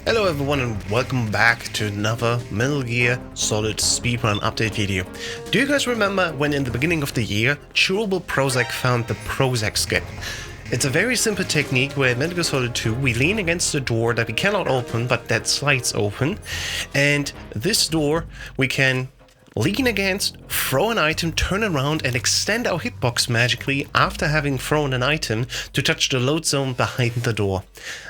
Hello everyone and welcome back to another Metal Gear Solid Speedrun update video. Do you guys remember when in the beginning of the year, Chewable Prozac found the Prozac skip? It's a very simple technique where in Metal Gear Solid 2 we lean against a door that we cannot open but that slides open, and this door we can lean against, throw an item, turn around and extend our hitbox magically after having thrown an item to touch the load zone behind the door.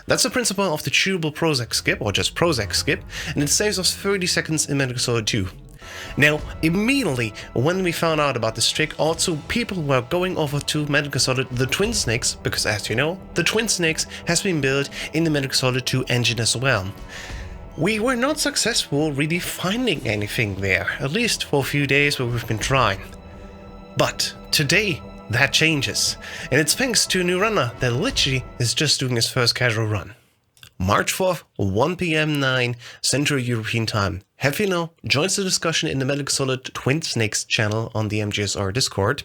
That's the principle of the Chewable Prozac skip, or just Prozac skip, and it saves us 30 seconds in Metal Gear Solid 2. Now, immediately when we found out about this trick, also people were going over to Metal Gear Solid the 𝐇𝐚𝐮, because as you know, the 𝐇𝐚𝐮 has been built in the Metal Gear Solid 2 engine as well. We were not successful really finding anything there, at least for a few days where we've been trying. But today that changes, and it's thanks to a new runner that literally is just doing his first casual run. March 4th, 1 PM 9 Central European Time. Hefino joins the discussion in the Metal Gear Solid 𝐇𝐚𝐮 channel on the MGSR Discord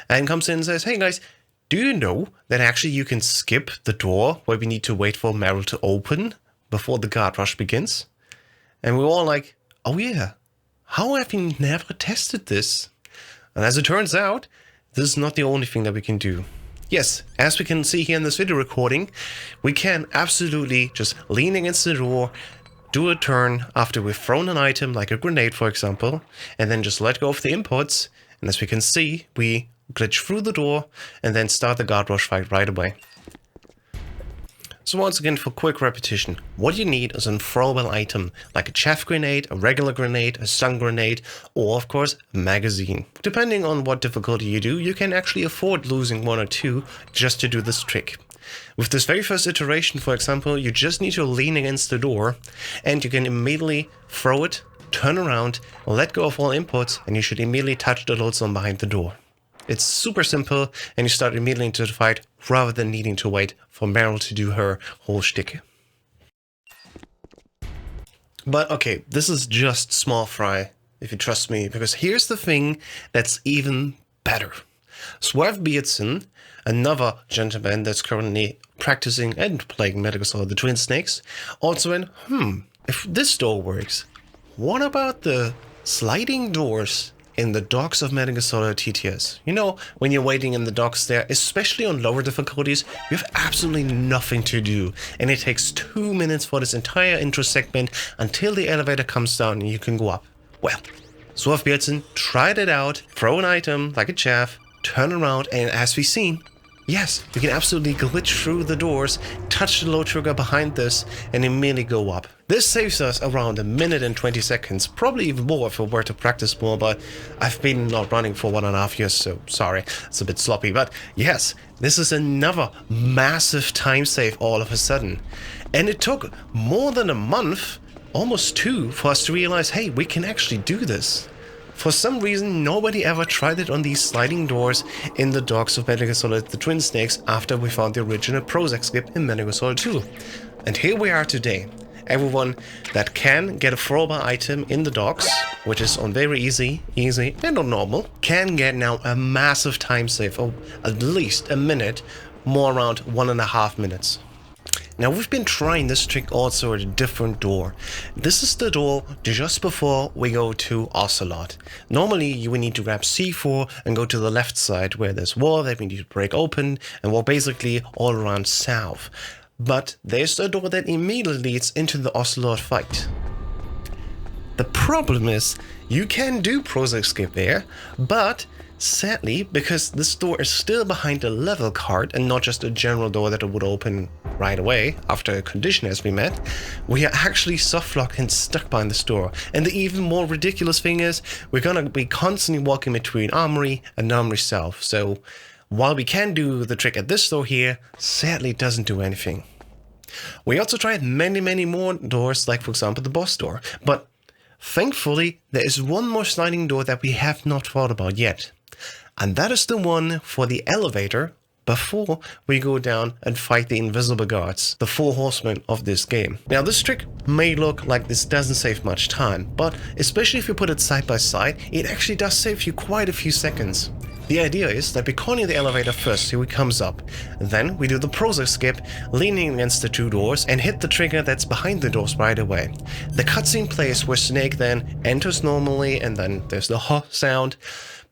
and comes in and says, "Hey guys, do you know that actually you can skip the door where we need to wait for Meryl to open before the guard rush begins?" And we're all like, oh yeah, how have we never tested this? And as it turns out, this is not the only thing that we can do. Yes, as we can see here in this video recording, we can absolutely just lean against the door, do a turn after we've thrown an item like a grenade for example, and then just let go of the inputs, and as we can see, we glitch through the door and then start the guard rush fight right away. So once again, for quick repetition, what you need is a throwable item, like a chaff grenade, a regular grenade, a stun grenade, or of course, a magazine. Depending on what difficulty you do, you can actually afford losing one or two just to do this trick. With this very first iteration, for example, you just need to lean against the door, and you can immediately throw it, turn around, let go of all inputs, and you should immediately touch the load zone behind the door. It's super simple, and you start immediately into the fight rather than needing to wait for Meryl to do her whole shtick. But okay, this is just small fry, if you trust me, because here's the thing that's even better. 𝐻𝐻𝐵𝐼𝐻, another gentleman that's currently practicing and playing Metal Gear Solid the 𝐇𝐚𝐮, also went, if this door works, what about the sliding doors in the docks of Metal Gear Solid TTS? You know, when you're waiting in the docks there, especially on lower difficulties, you have absolutely nothing to do, and it takes 2 minutes for this entire intro segment until the elevator comes down and you can go up. Well, 𝐻𝐻𝐵𝐼𝐻 tried it out, throw an item like a chaff, turn around, and as we've seen, yes, you can absolutely glitch through the doors, touch the load trigger behind this, and immediately go up. This saves us around 1 minute and 20 seconds, probably even more if we were to practice more, but I've been not running for 1.5 years, so sorry, it's a bit sloppy. But yes, this is another massive time save all of a sudden. And it took more than a month, almost 2, for us to realize, hey, we can actually do this. For some reason, nobody ever tried it on these sliding doors in the docks of Metal Gear Solid the 𝐇𝐚𝐮 after we found the original Prozac skip in Metal Gear Solid 2. And here we are today. Everyone that can get a throwable item in the docks, which is on very easy, and on normal, can get now a massive time save of at least 1 minute, more around 1.5 minutes. Now we've been trying this trick also at a different door. This is the door just before we go to Ocelot. Normally you would need to grab C4 and go to the left side where there's wall that we need to break open and walk basically all around south. But there's the door that immediately leads into the Ocelot fight. The problem is you can do Prozac skip there, but sadly, because this door is still behind a level card and not just a general door that it would open right away after a condition has been met, we are actually soft locked and stuck behind this door. And the even more ridiculous thing is we're gonna be constantly walking between Armory and Armory South. So while we can do the trick at this door here, sadly it doesn't do anything. We also tried many more doors, like for example the boss door, but thankfully there is one more sliding door that we have not thought about yet. And that is the one for the elevator before we go down and fight the invisible guards, the 4 horsemen of this game. Now this trick may look like this doesn't save much time, but especially if you put it side by side, it actually does save you quite a few seconds. The idea is that we corner the elevator first, so he comes up. Then we do the Prozac skip, leaning against the 2 doors, and hit the trigger that's behind the doors right away. The cutscene plays where Snake then enters normally, and then there's the huh sound.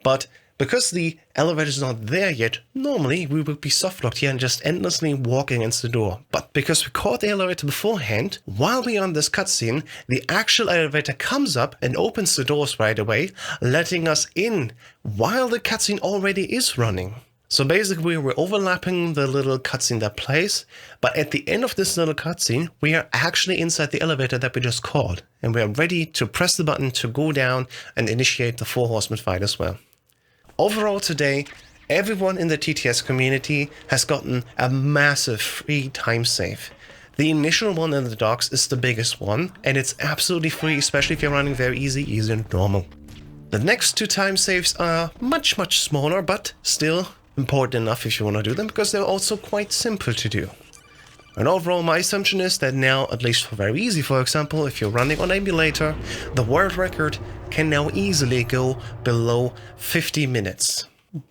But because the elevator is not there yet, normally we would be softlocked here and just endlessly walk against the door. But because we caught the elevator beforehand, while we're on this cutscene, the actual elevator comes up and opens the doors right away, letting us in while the cutscene already is running. So basically we're overlapping the little cutscene that plays, but at the end of this little cutscene, we are actually inside the elevator that we just caught, and we are ready to press the button to go down and initiate the 4 horseman fight as well. Overall today, everyone in the TTS community has gotten a massive free time save. The initial one in the docks is the biggest one, and it's absolutely free, especially if you're running very easy, and normal. The next 2 time saves are much smaller, but still important enough if you want to do them, because they're also quite simple to do. And overall, my assumption is that now, at least for very easy, for example, if you're running on emulator, the world record can now easily go below 50 minutes.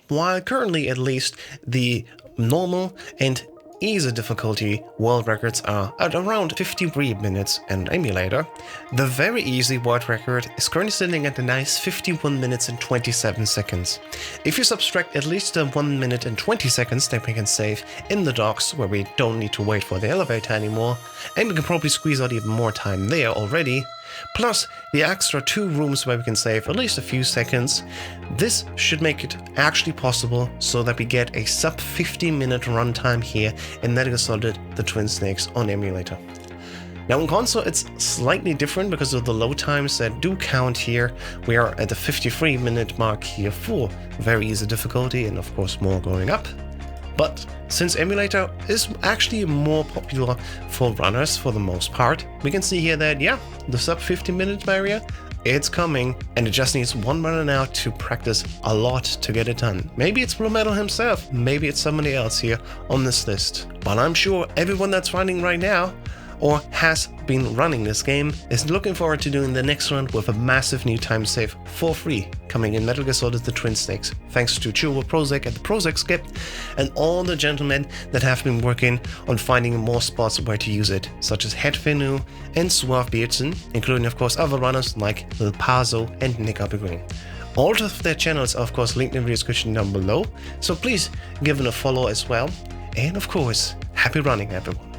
While currently, at least, the normal and easy difficulty world records are at around 53 minutes in emulator, the very easy world record is currently sitting at a nice 51 minutes and 27 seconds. If you subtract at least the 1 minute and 20 seconds that we can save in the docks, where we don't need to wait for the elevator anymore, and we can probably squeeze out even more time there already, plus the extra 2 rooms where we can save at least a few seconds, this should make it actually possible so that we get a sub 50-minute runtime here in Metal Gear Solid the Twin Snakes on emulator. Now in console it's slightly different because of the load times that do count here. We are at the 53-minute mark here for very easy difficulty, and of course more going up. But since emulator is actually more popular for runners for the most part, we can see here that, yeah, the sub 50-minute barrier, it's coming, and it just needs one runner now to practice a lot to get it done. Maybe it's Blue Metal himself, maybe it's somebody else here on this list. But I'm sure everyone that's running right now, or has been running this game, is looking forward to doing the next one with a massive new time save for free coming in Metal Gear Solid the Twin Snakes. Thanks to Chuo Prozac at the Prozac skip and all the gentlemen that have been working on finding more spots where to use it, such as 𝐸𝐻 and 𝐸𝐻, including of course other runners like Lil Pazo and Nick Green. All of their channels are of course linked in the description down below, so please give them a follow as well. And of course, happy running everyone.